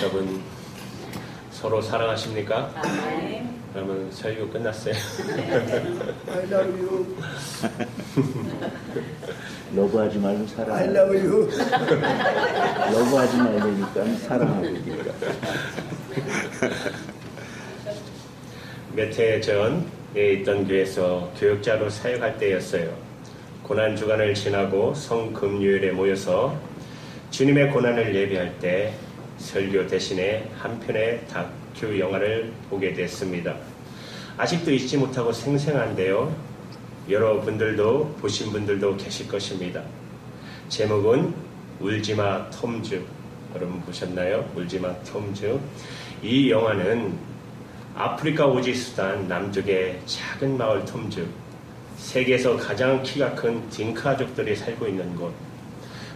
여러분 서로 사랑하십니까? 아멘. 그러면 설교 끝났어요. I love you. 러브하지 말고 I 사랑하고. love you. 러브하지 말라니까 사랑하고 있으니까. 몇 해 전에 있던 교회에서 교육자로 사역할 때였어요. 고난 주간을 지나고 성금요일에 모여서 주님의 고난을 예배할 때 설교 대신에 한 편의 다큐 영화를 보게 됐습니다. 아직도 잊지 못하고 생생한데요. 여러분들도 보신 분들도 계실 것입니다. 제목은 울지마 톰즈. 여러분 보셨나요? 울지마 톰즈. 이 영화는 아프리카 오지수단 남쪽의 작은 마을 톰즈, 세계에서 가장 키가 큰 딩카족들이 살고 있는 곳,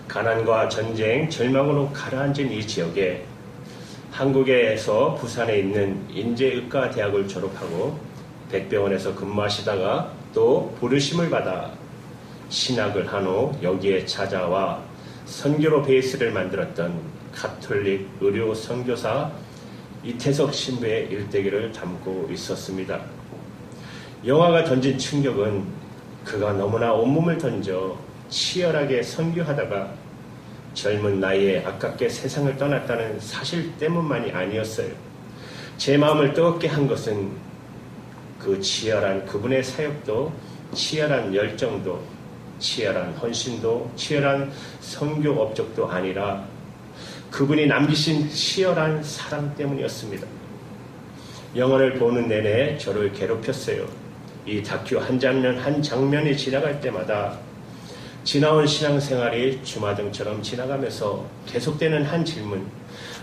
가난과 전쟁, 절망으로 가라앉은 이 지역에 한국에서 부산에 있는 인제의과 대학을 졸업하고 백병원에서 근무하시다가 또 부르심을 받아 신학을 한 후 여기에 찾아와 선교로 베이스를 만들었던 가톨릭 의료 선교사 이태석 신부의 일대기를 담고 있었습니다. 영화가 던진 충격은 그가 너무나 온몸을 던져 치열하게 선교하다가 젊은 나이에 아깝게 세상을 떠났다는 사실 때문만이 아니었어요. 제 마음을 뜨겁게 한 것은 그 치열한 그분의 사역도, 치열한 열정도, 치열한 헌신도, 치열한 선교 업적도 아니라 그분이 남기신 치열한 사랑 때문이었습니다. 영화를 보는 내내 저를 괴롭혔어요. 이 다큐 한 장면 한 장면이 지나갈 때마다 지나온 신앙생활이 주마등처럼 지나가면서 계속되는 한 질문.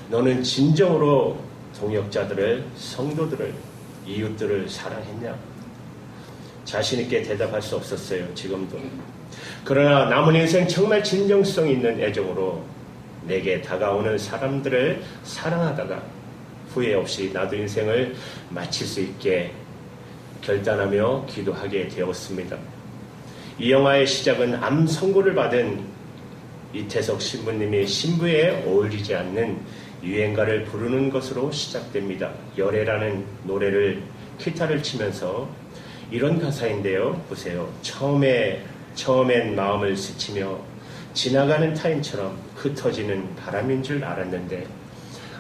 너는 진정으로 동역자들을, 성도들을, 이웃들을 사랑했냐? 자신 있게 대답할 수 없었어요. 지금도. 그러나 남은 인생 정말 진정성 있는 애정으로 내게 다가오는 사람들을 사랑하다가 후회 없이 나도 인생을 마칠 수 있게 결단하며 기도하게 되었습니다. 이 영화의 시작은 암 선고를 받은 이태석 신부님이 신부에 어울리지 않는 유행가를 부르는 것으로 시작됩니다. 열애라는 노래를 기타를 치면서 이런 가사인데요. 보세요. 처음엔 마음을 스치며 지나가는 타임처럼 흩어지는 바람인 줄 알았는데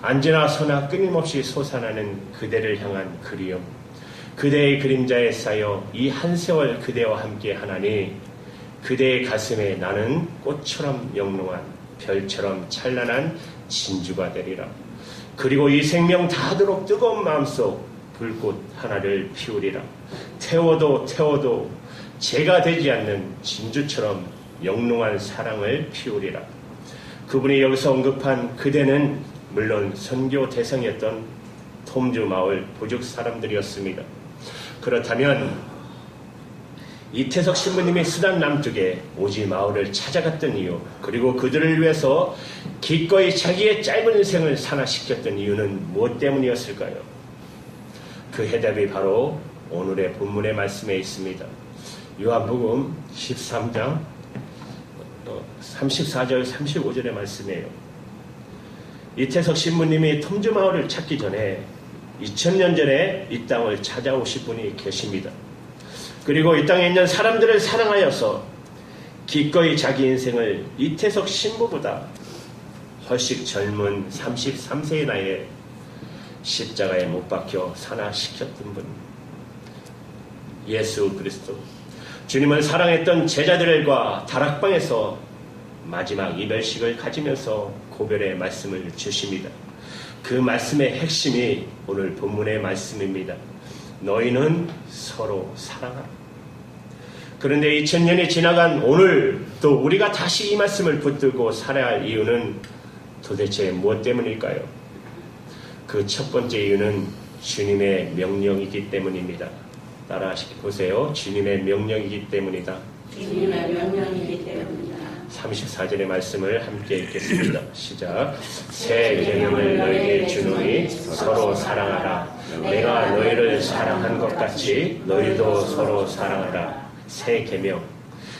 언제나 서나 끊임없이 솟아나는 그대를 향한 그리움, 그대의 그림자에 쌓여 이 한 세월 그대와 함께 하나니 그대의 가슴에 나는 꽃처럼 영롱한 별처럼 찬란한 진주가 되리라. 그리고 이 생명 다하도록 뜨거운 마음속 불꽃 하나를 피우리라. 태워도 재가 되지 않는 진주처럼 영롱한 사랑을 피우리라. 그분이 여기서 언급한 그대는 물론 선교 대상이었던 톰즈 마을 부족 사람들이었습니다. 그렇다면 이태석 신부님이 수단 남쪽에 오지 마을을 찾아갔던 이유, 그리고 그들을 위해서 기꺼이 자기의 짧은 인생을 산화시켰던 이유는 무엇 때문이었을까요? 그 해답이 바로 오늘의 본문의 말씀에 있습니다. 요한복음 13장 34절 35절의 말씀이에요. 이태석 신부님이 톰즈 마을을 찾기 전에 2000년 전에 이 땅을 찾아오신 분이 계십니다. 그리고 이 땅에 있는 사람들을 사랑하여서 기꺼이 자기 인생을 이태석 신부보다 훨씬 젊은 33세의 나이에 십자가에 못 박혀 산화시켰던 분, 예수 그리스도. 주님은 사랑했던 제자들과 다락방에서 마지막 이별식을 가지면서 고별의 말씀을 주십니다. 그 말씀의 핵심이 오늘 본문의 말씀입니다. 너희는 서로 사랑하라. 그런데 2000년이 지나간 오늘 또 우리가 다시 이 말씀을 붙들고 살아야 할 이유는 도대체 무엇 때문일까요? 그 첫 번째 이유는 주님의 명령이기 때문입니다. 따라 보세요. 주님의 명령이기 때문이다. 주님의 명령이기 때문이다. 34절의 말씀을 함께 읽겠습니다. 시작. 새 계명을 너희에게 주노니 서로 사랑하라. 내가 너희를 사랑한 것 같이 너희도 서로 사랑하라. 새 계명,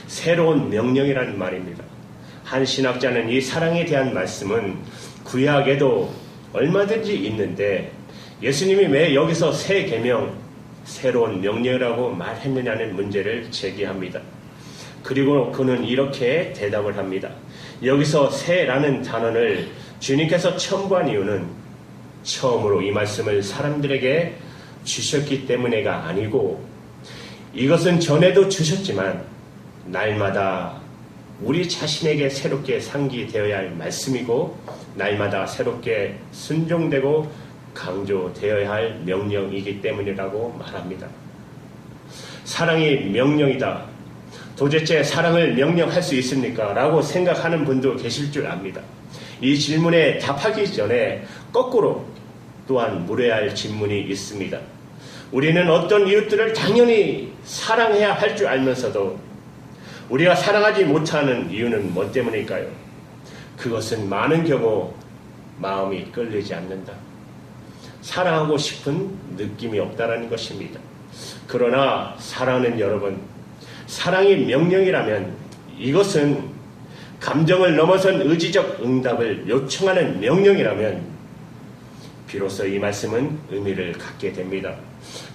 새로운 명령이라는 말입니다. 한 신학자는 이 사랑에 대한 말씀은 구약에도 얼마든지 있는데 예수님이 왜 여기서 새 계명, 새로운 명령이라고 말했느냐는 문제를 제기합니다. 그리고 그는 이렇게 대답을 합니다. 여기서 새라는 단어를 주님께서 첨부한 이유는 처음으로 이 말씀을 사람들에게 주셨기 때문에가 아니고 이것은 전에도 주셨지만 날마다 우리 자신에게 새롭게 상기되어야 할 말씀이고 날마다 새롭게 순종되고 강조되어야 할 명령이기 때문이라고 말합니다. 사랑이 명령이다. 도대체 사랑을 명령할 수 있습니까? 라고 생각하는 분도 계실 줄 압니다. 이 질문에 답하기 전에 거꾸로 또한 물어야 할 질문이 있습니다. 우리는 어떤 이웃들을 당연히 사랑해야 할 줄 알면서도 우리가 사랑하지 못하는 이유는 뭐 때문일까요? 그것은 많은 경우 마음이 끌리지 않는다. 사랑하고 싶은 느낌이 없다라는 것입니다. 그러나 사랑하는 여러분, 사랑이 명령이라면 이것은 감정을 넘어선 의지적 응답을 요청하는 명령이라면 비로소 이 말씀은 의미를 갖게 됩니다.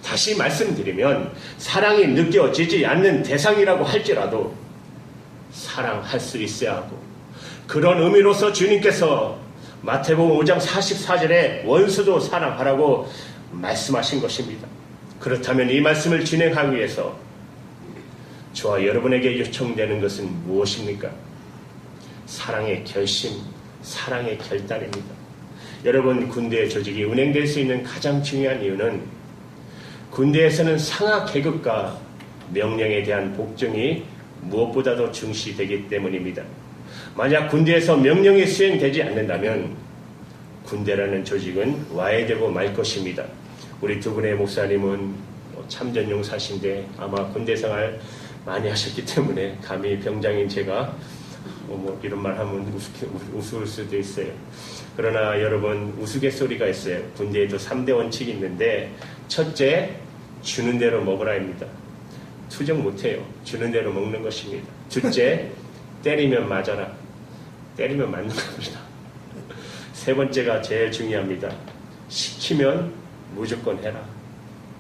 다시 말씀드리면 사랑이 느껴지지 않는 대상이라고 할지라도 사랑할 수 있어야 하고 그런 의미로서 주님께서 마태복음 5장 44절에 원수도 사랑하라고 말씀하신 것입니다. 그렇다면 이 말씀을 진행하기 위해서 저와 여러분에게 요청되는 것은 무엇입니까? 사랑의 결심, 사랑의 결단입니다. 여러분, 군대 조직이 운행될 수 있는 가장 중요한 이유는 군대에서는 상하 계급과 명령에 대한 복종이 무엇보다도 중시되기 때문입니다. 만약 군대에서 명령이 수행되지 않는다면 군대라는 조직은 와해되고 말 것입니다. 우리 두 분의 목사님은 참전 용사신데 아마 군대 생활 많이 하셨기 때문에 감히 병장인 제가 이런 말 하면 우스울 수도 있어요. 그러나 여러분, 우스갯소리가 있어요. 군대에도 3대 원칙이 있는데 첫째, 주는 대로 먹으라입니다. 투정 못해요. 주는 대로 먹는 것입니다. 둘째, 때리면 맞아라. 때리면 맞는 겁니다. 세 번째가 제일 중요합니다. 시키면 무조건 해라.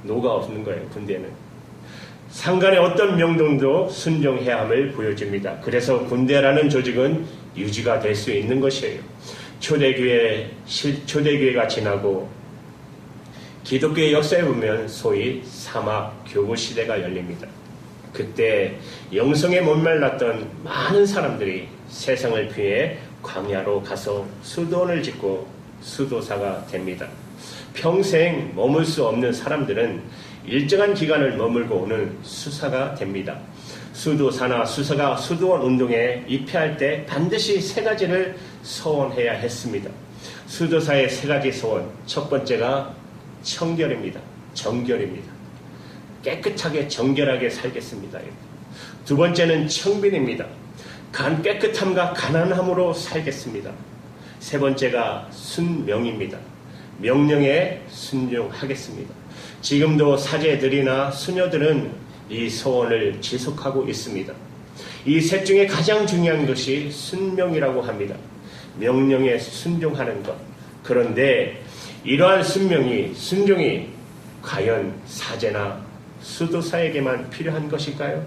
노가 없는 거예요, 군대는. 상관의 어떤 명령도 순종해야 함을 보여줍니다. 그래서 군대라는 조직은 유지가 될 수 있는 것이에요. 초대교회가 지나고 기독교의 역사에 보면 소위 사막 교부 시대가 열립니다. 그때 영성에 못말랐던 많은 사람들이 세상을 피해 광야로 가서 수도원을 짓고 수도사가 됩니다. 평생 머물 수 없는 사람들은 일정한 기간을 머물고 오는 수사가 됩니다. 수도사나 수사가 수도원 운동에 입회할 때 반드시 세 가지를 서원해야 했습니다. 수도사의 세 가지 서원, 첫 번째가 청결입니다. 정결입니다. 깨끗하게 정결하게 살겠습니다. 두 번째는 청빈입니다. 깨끗함과 가난함으로 살겠습니다. 세 번째가 순명입니다. 명령에 순종하겠습니다. 지금도 사제들이나 수녀들은 이 소원을 지속하고 있습니다. 이 셋 중에 가장 중요한 것이 순명이라고 합니다. 명령에 순종하는 것. 그런데 이러한 순종이 과연 사제나 수도사에게만 필요한 것일까요?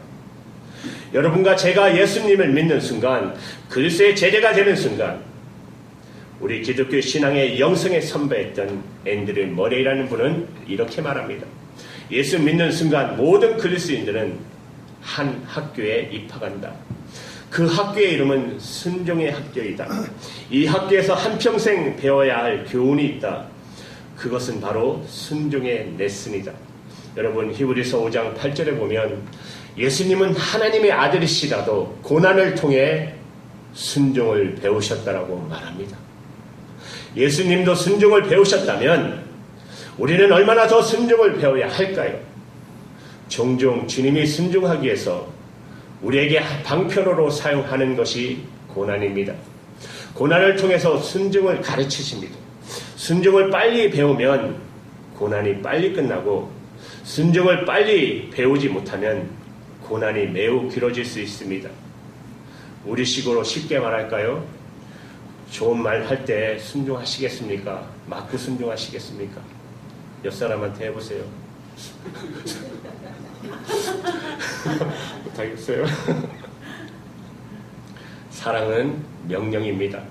여러분과 제가 예수님을 믿는 순간, 그리스도의 제자가 되는 순간, 우리 기독교 신앙의 영성에 선배했던 앤드류 머레이라는 분은 이렇게 말합니다. 예수 믿는 순간 모든 그리스도인들은 한 학교에 입학한다. 그 학교의 이름은 순종의 학교이다. 이 학교에서 한평생 배워야 할 교훈이 있다. 그것은 바로 순종의 레슨이다. 여러분, 히브리서 5장 8절에 보면 예수님은 하나님의 아들이시라도 고난을 통해 순종을 배우셨다라고 말합니다. 예수님도 순종을 배우셨다면 우리는 얼마나 더 순종을 배워야 할까요? 종종 주님이 순종하기 위해서 우리에게 방편으로 사용하는 것이 고난입니다. 고난을 통해서 순종을 가르치십니다. 순종을 빨리 배우면 고난이 빨리 끝나고 순종을 빨리 배우지 못하면 고난이 매우 길어질 수 있습니다. 우리식으로 쉽게 말할까요? 좋은 말 할 때 순종하시겠습니까? 맞고 순종하시겠습니까? 옆 사람한테 해보세요. 못하겠어요. 사랑은 명령입니다.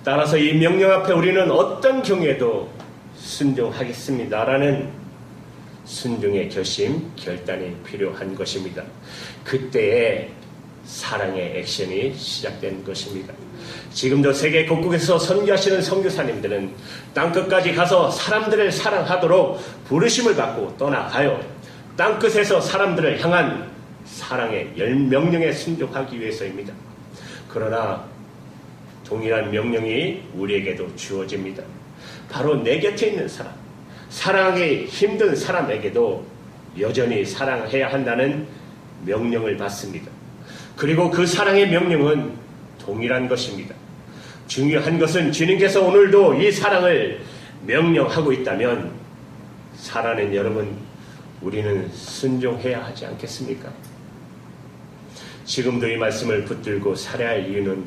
따라서 이 명령 앞에 우리는 어떤 경우에도 순종하겠습니다라는 순종의 결심, 결단이 필요한 것입니다. 그때에 사랑의 액션이 시작된 것입니다. 지금도 세계 곳곳에서 선교하시는 선교사님들은 땅끝까지 가서 사람들을 사랑하도록 부르심을 받고 떠나가요. 땅끝에서 사람들을 향한 사랑의 명령에 순종하기 위해서입니다. 그러나 동일한 명령이 우리에게도 주어집니다. 바로 내 곁에 있는 사람, 사랑하기 힘든 사람에게도 여전히 사랑해야 한다는 명령을 받습니다. 그리고 그 사랑의 명령은 동일한 것입니다. 중요한 것은 주님께서 오늘도 이 사랑을 명령하고 있다면 사랑하는 여러분, 우리는 순종해야 하지 않겠습니까? 지금도 이 말씀을 붙들고 살아야 할 이유는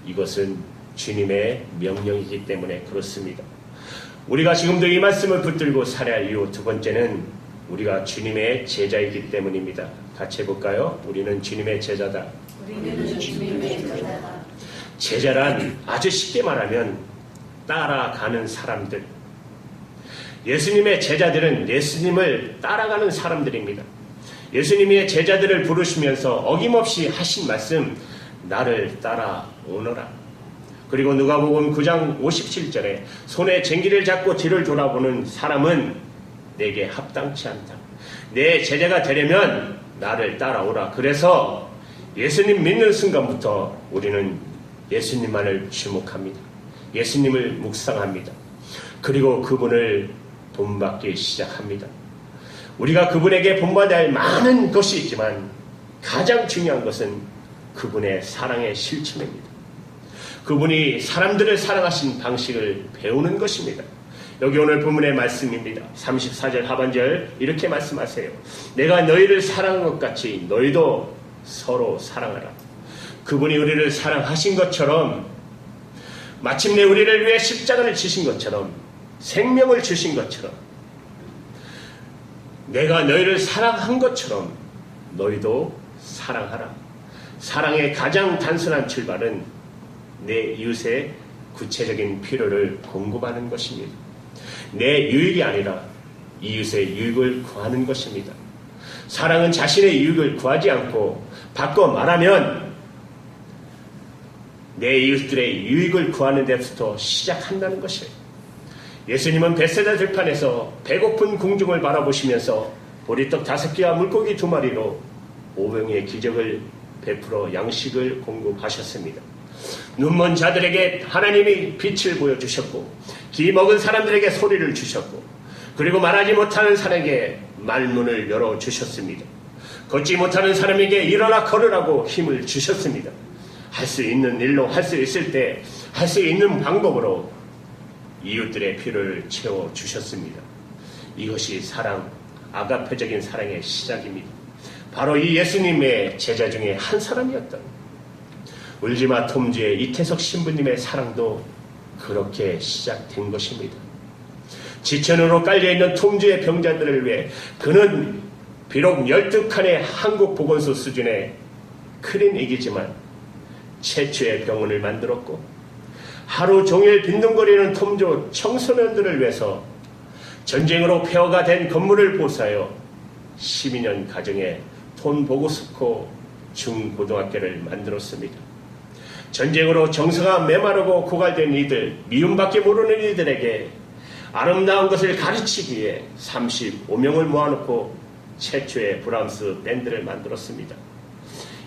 이것은 주님의 명령이기 때문에 그렇습니다. 우리가 지금도 이 말씀을 붙들고 살아야 할 이유 두 번째는 우리가 주님의 제자이기 때문입니다. 같이 해볼까요? 우리는 주님의 제자다. 우리는 주님의 제자다. 제자란 아주 쉽게 말하면 따라가는 사람들. 예수님의 제자들은 예수님을 따라가는 사람들입니다. 예수님의 제자들을 부르시면서 어김없이 하신 말씀, 나를 따라오너라. 그리고 누가복음 9장 57절에 손에 쟁기를 잡고 뒤를 돌아보는 사람은 내게 합당치 않다. 내 제자가 되려면 나를 따라오라. 그래서 예수님 믿는 순간부터 우리는 예수님만을 주목합니다. 예수님을 묵상합니다. 그리고 그분을 본받기 시작합니다. 우리가 그분에게 본받아야 할 많은 것이 있지만 가장 중요한 것은 그분의 사랑의 실천입니다. 그분이 사람들을 사랑하신 방식을 배우는 것입니다. 여기 오늘 본문의 말씀입니다. 34절 하반절 이렇게 말씀하세요. 내가 너희를 사랑한 것 같이 너희도 서로 사랑하라. 그분이 우리를 사랑하신 것처럼 마침내 우리를 위해 십자가를 지신 것처럼 생명을 주신 것처럼 내가 너희를 사랑한 것처럼 너희도 사랑하라. 사랑의 가장 단순한 출발은 내 이웃의 구체적인 필요를 공급하는 것입니다. 내 유익이 아니라 이웃의 유익을 구하는 것입니다. 사랑은 자신의 유익을 구하지 않고 바꿔 말하면 내 이웃들의 유익을 구하는 데부터 시작한다는 것이에요. 예수님은 벳세다 들판에서 배고픈 궁중을 바라보시면서 보리떡 5개와 물고기 2마리로 5명의 기적을 베풀어 양식을 공급하셨습니다. 눈먼 자들에게 하나님이 빛을 보여주셨고 기 먹은 사람들에게 소리를 주셨고 그리고 말하지 못하는 사람에게 말문을 열어주셨습니다. 걷지 못하는 사람에게 일어나 걸으라고 힘을 주셨습니다. 할 수 있는 일로 할 수 있을 때 할 수 있는 방법으로 이웃들의 필요를 채워주셨습니다. 이것이 사랑, 아가페적인 사랑의 시작입니다. 바로 이 예수님의 제자 중에 한 사람이었던 울지마 톰주의 이태석 신부님의 사랑도 그렇게 시작된 것입니다. 지천으로 깔려있는 톰주의 병자들을 위해 그는 비록 12칸의 한국 보건소 수준의 클리닉이지만 최초의 병원을 만들었고 하루 종일 빈둥거리는 톰주 청소년들을 위해서 전쟁으로 폐허가 된 건물을 보수하여 12년 가정에 톤보고스코 중고등학교를 만들었습니다. 전쟁으로 정서가 메마르고 고갈된 이들, 미움밖에 모르는 이들에게 아름다운 것을 가르치기 위해 35명을 모아놓고 최초의 브람스 밴드를 만들었습니다.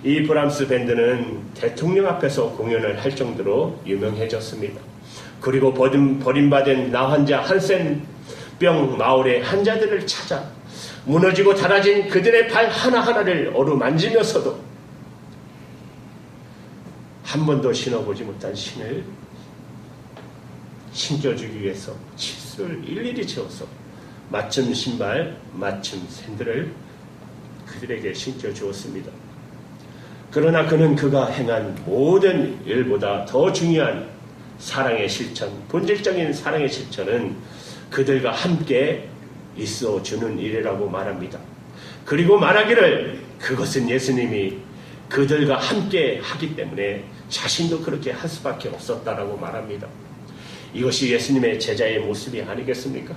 이 브람스 밴드는 대통령 앞에서 공연을 할 정도로 유명해졌습니다. 그리고 버림받은 나환자 한센병 마을의 환자들을 찾아 무너지고 닳아진 그들의 발 하나하나를 어루만지면서도 한 번도 신어보지 못한 신을 신겨주기 위해서 치수를 일일이 채워서 맞춤 신발, 맞춤 샌들을 그들에게 신겨주었습니다. 그러나 그는 그가 행한 모든 일보다 더 중요한 사랑의 실천, 본질적인 사랑의 실천은 그들과 함께 있어주는 일이라고 말합니다. 그리고 말하기를 그것은 예수님이 그들과 함께 하기 때문에 자신도 그렇게 할 수밖에 없었다라고 말합니다. 이것이 예수님의 제자의 모습이 아니겠습니까?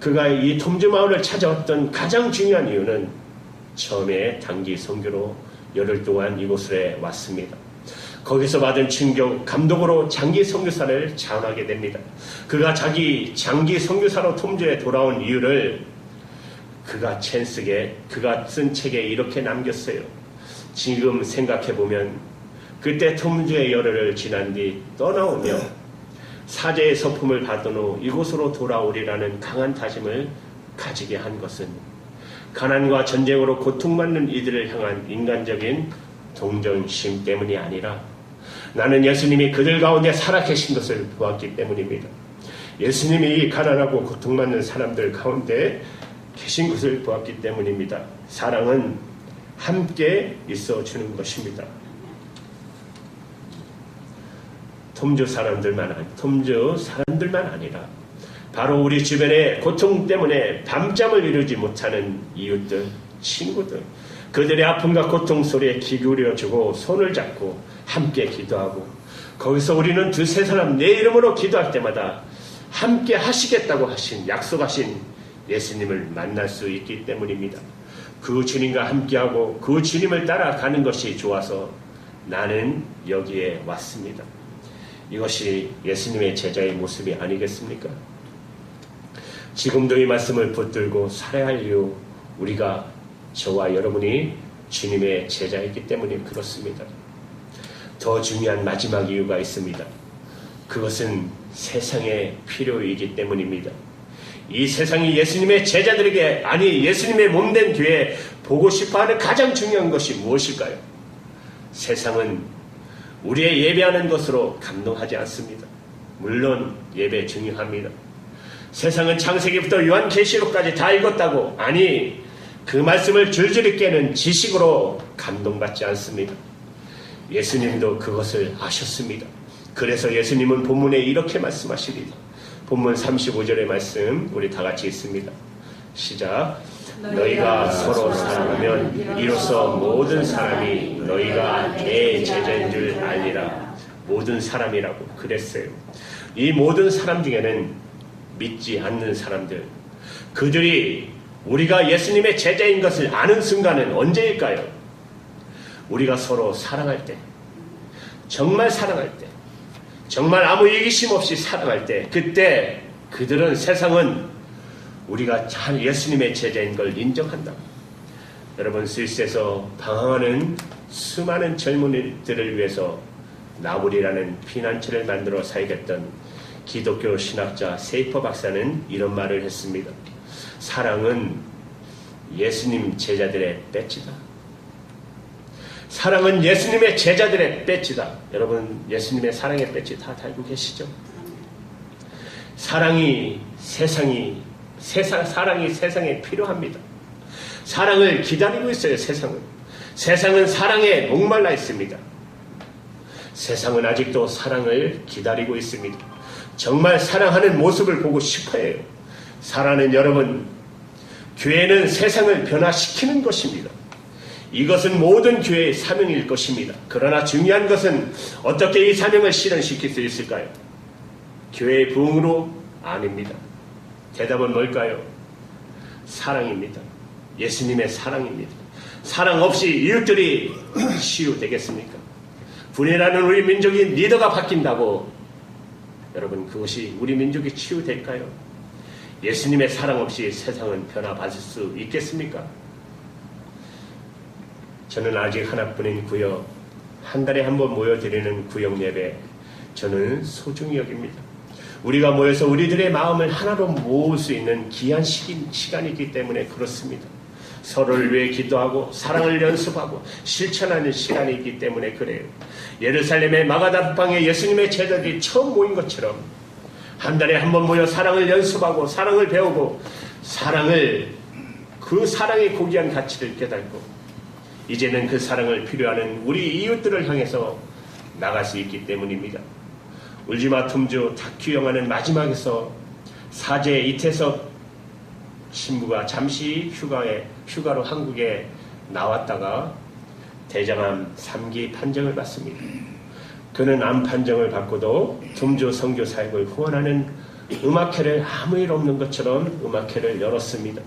그가 이 톰즈 마을을 찾아왔던 가장 중요한 이유는 처음에 단기 선교로 열흘 동안 이곳에 왔습니다. 거기서 받은 충격, 감동으로 장기 선교사를 자원하게 됩니다. 그가 자기 장기 선교사로 톰즈에 돌아온 이유를 그가 쓴 책에 이렇게 남겼어요. 지금 생각해보면 그때 톰즈의 열흘을 지난 뒤 떠나오며 사제의 서품을 받은 후 이곳으로 돌아오리라는 강한 다짐을 가지게 한 것은 가난과 전쟁으로 고통받는 이들을 향한 인간적인 동정심 때문이 아니라 나는 예수님이 그들 가운데 살아계신 것을 보았기 때문입니다. 예수님이 이 가난하고 고통받는 사람들 가운데 계신 것을 보았기 때문입니다. 사랑은 함께 있어주는 것입니다. 톰즈 사람들만 아니라 바로 우리 주변의 고통 때문에 밤잠을 이루지 못하는 이웃들, 친구들, 그들의 아픔과 고통 소리에 귀 기울여주고 손을 잡고 함께 기도하고 거기서 우리는 두세 사람 내 이름으로 기도할 때마다 함께 하시겠다고 약속하신 예수님을 만날 수 있기 때문입니다. 그 주님과 함께하고 그 주님을 따라가는 것이 좋아서 나는 여기에 왔습니다. 이것이 예수님의 제자의 모습이 아니겠습니까? 지금도 이 말씀을 붙들고 살아야 할 이유, 우리가 저와 여러분이 주님의 제자이기 때문에 그렇습니다. 더 중요한 마지막 이유가 있습니다. 그것은 세상의 필요이기 때문입니다. 이 세상이 예수님의 제자들에게, 아니 예수님의 몸된 교회에 보고 싶어하는 가장 중요한 것이 무엇일까요? 세상은 우리의 예배하는 것으로 감동하지 않습니다. 물론 예배 중요합니다. 세상은 창세기부터 요한계시록까지 다 읽었다고, 아니 그 말씀을 줄줄이 깨는 지식으로 감동받지 않습니다. 예수님도 그것을 아셨습니다. 그래서 예수님은 본문에 이렇게 말씀하십니다. 본문 35절의 말씀 우리 다 같이 읽습니다. 시작. 너희가 서로 사랑하면 이로써 모든 사람이 너희가 내 제자인 줄 알리라. 모든 사람이라고 그랬어요. 이 모든 사람 중에는 믿지 않는 사람들, 그들이 우리가 예수님의 제자인 것을 아는 순간은 언제일까요? 우리가 서로 사랑할 때, 정말 사랑할 때, 정말 아무 이기심 없이 사랑할 때, 그때 그들은, 세상은 우리가 잘 예수님의 제자인 걸 인정한다. 여러분, 스위스에서 방황하는 수많은 젊은이들을 위해서 나물이라는 피난처를 만들어 살겠던 기독교 신학자 세이퍼 박사는 이런 말을 했습니다. 사랑은 예수님 제자들의 배지다. 사랑은 예수님의 제자들의 배지다. 여러분, 예수님의 사랑의 배지 다 달고 계시죠? 사랑이 세상에 필요합니다. 사랑을 기다리고 있어요. 세상은 사랑에 목말라 있습니다. 세상은 아직도 사랑을 기다리고 있습니다. 정말 사랑하는 모습을 보고 싶어해요. 사랑하는 여러분, 교회는 세상을 변화시키는 것입니다. 이것은 모든 교회의 사명일 것입니다. 그러나 중요한 것은 어떻게 이 사명을 실현시킬 수 있을까요? 교회의 부흥으로? 아닙니다. 대답은 뭘까요? 사랑입니다. 예수님의 사랑입니다. 사랑 없이 이웃들이 치유되겠습니까? 분이라는 우리 민족이 리더가 바뀐다고 여러분, 그것이 우리 민족이 치유될까요? 예수님의 사랑 없이 세상은 변화받을 수 있겠습니까? 저는 아직 하나뿐인 구역, 한 달에 한 번 모여드리는 구역 예배, 저는 소중히 여깁니다. 우리가 모여서 우리들의 마음을 하나로 모을 수 있는 귀한 시간이기 때문에 그렇습니다. 서로를 위해 기도하고 사랑을 연습하고 실천하는 시간이 있기 때문에 그래요. 예루살렘의 마가다방에 예수님의 제자들이 처음 모인 것처럼 한 달에 한 번 모여 사랑을 연습하고 사랑을 배우고 그 사랑의 고귀한 가치를 깨닫고 이제는 그 사랑을 필요하는 우리 이웃들을 향해서 나갈 수 있기 때문입니다. 울지마 톰주 다큐 영화는 마지막에서 사제 이태석 신부가 잠시 휴가로 한국에 나왔다가 대장암 3기 판정을 받습니다. 그는 암 판정을 받고도 톰주 선교 사역을 후원하는 음악회를 아무 일 없는 것처럼 음악회를 열었습니다.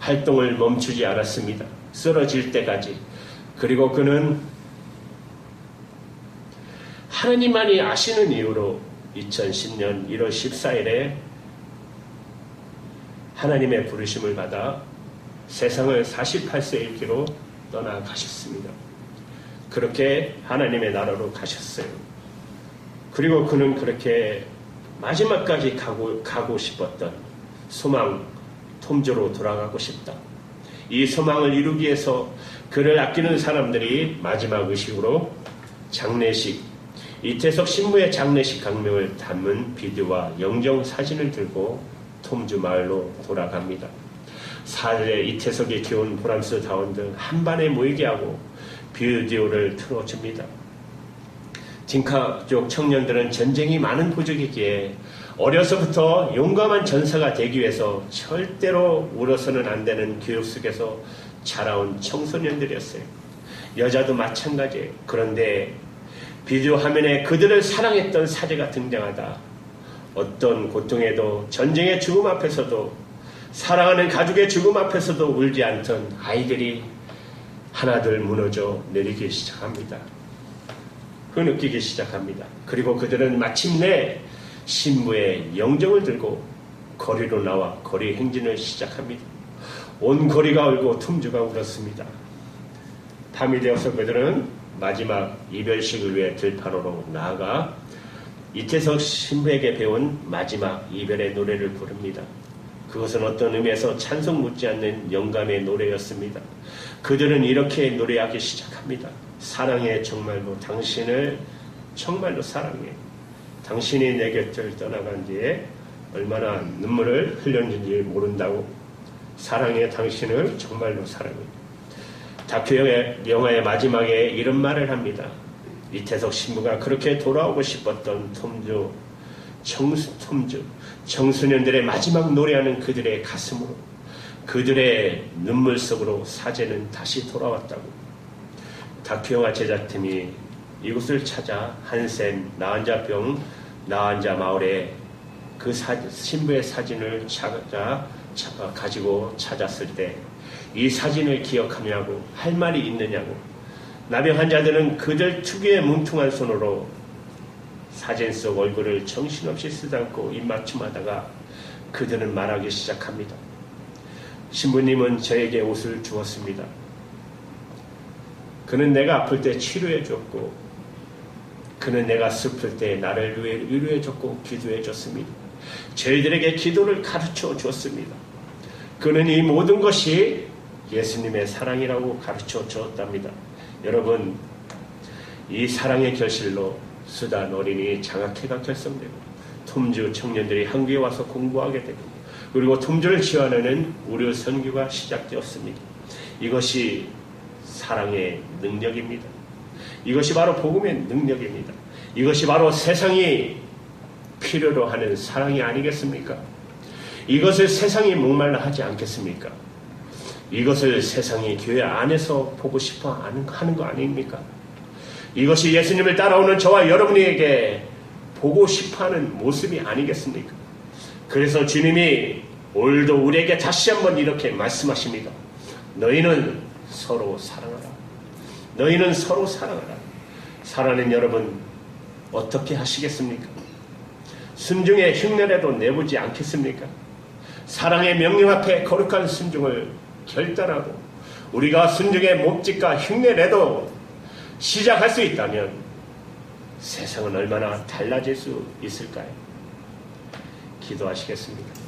활동을 멈추지 않았습니다. 쓰러질 때까지. 그리고 그는 하나님만이 아시는 이유로 2010년 1월 14일에 하나님의 부르심을 받아 세상을 48세 일기로 떠나가셨습니다. 그렇게 하나님의 나라로 가셨어요. 그리고 그는 그렇게 마지막까지 가고 싶었던 소망, 톰주로 돌아가고 싶다. 이 소망을 이루기 위해서 그를 아끼는 사람들이 마지막 의식으로 장례식, 이태석 신부의 장례식 강명을 담은 비디오와 영정 사진을 들고 톰주 마을로 돌아갑니다. 사제 이태석이 기온 브람스 다운 등 한반에 모이게 하고 비디오를 틀어줍니다. 딩카족 청년들은 전쟁이 많은 부족이기에 어려서부터 용감한 전사가 되기 위해서 절대로 울어서는 안 되는 교육 속에서 자라온 청소년들이었어요. 여자도 마찬가지예요. 그런데 비디오 화면에 그들을 사랑했던 사제가 등장하다 어떤 고통에도 전쟁의 죽음 앞에서도 사랑하는 가족의 죽음 앞에서도 울지 않던 아이들이 하나둘 무너져 내리기 시작합니다. 흐느끼기 시작합니다. 그리고 그들은 마침내 신부의 영정을 들고 거리로 나와 거리 행진을 시작합니다. 온 거리가 울고 톰주가 울었습니다. 밤이 되어서 그들은 마지막 이별식을 위해 들판으로 나아가 이태석 신부에게 배운 마지막 이별의 노래를 부릅니다. 그것은 어떤 의미에서 찬송 묻지 않는 영감의 노래였습니다. 그들은 이렇게 노래하기 시작합니다. 사랑해 정말로 당신을 정말로 사랑해. 당신이 내 곁을 떠나간 뒤에 얼마나 눈물을 흘렸는지 모른다고. 사랑해 당신을 정말로 사랑해. 다큐 영화의 마지막에 이런 말을 합니다. 이태석 신부가 그렇게 돌아오고 싶었던 톰주, 청소년들의 마지막 노래하는 그들의 가슴으로, 그들의 눈물 속으로 사제는 다시 돌아왔다고. 다큐 영화 제작팀이 이곳을 찾아 한센 나환자병 나환자 마을에 그 신부의 사진을 가지고 찾았을 때 이 사진을 기억하냐고 할 말이 있느냐고. 나병 환자들은 그들 특유의 뭉퉁한 손으로 사진 속 얼굴을 정신없이 쓰다듬고 입맞춤하다가 그들은 말하기 시작합니다. 신부님은 저에게 옷을 주었습니다. 그는 내가 아플 때 치료해 줬고, 그는 내가 슬플 때 나를 위로해 줬고 기도해 줬습니다. 저희들에게 기도를 가르쳐 줬습니다. 그는 이 모든 것이 예수님의 사랑이라고 가르쳐 주었답니다. 여러분, 이 사랑의 결실로 수단 어린이 장학회가 결성되고 톰주 청년들이 한국에 와서 공부하게 되고 그리고 톰주를 지원하는 우려 선교가 시작되었습니다. 이것이 사랑의 능력입니다. 이것이 바로 복음의 능력입니다. 이것이 바로 세상이 필요로 하는 사랑이 아니겠습니까? 이것을 세상이 목말라 하지 않겠습니까? 이것을 세상이 교회 안에서 보고 싶어 하는 거 아닙니까? 이것이 예수님을 따라오는 저와 여러분에게 보고 싶어하는 모습이 아니겠습니까? 그래서 주님이 오늘도 우리에게 다시 한번 이렇게 말씀하십니다. 너희는 서로 사랑하라. 너희는 서로 사랑하라. 사랑하는 여러분, 어떻게 하시겠습니까? 순종의 흉내라도 내보지 않겠습니까? 사랑의 명령 앞에 거룩한 순종을 결단하고 우리가 순종의 몸짓과 흉내내도 시작할 수 있다면 세상은 얼마나 달라질 수 있을까요? 기도하시겠습니다.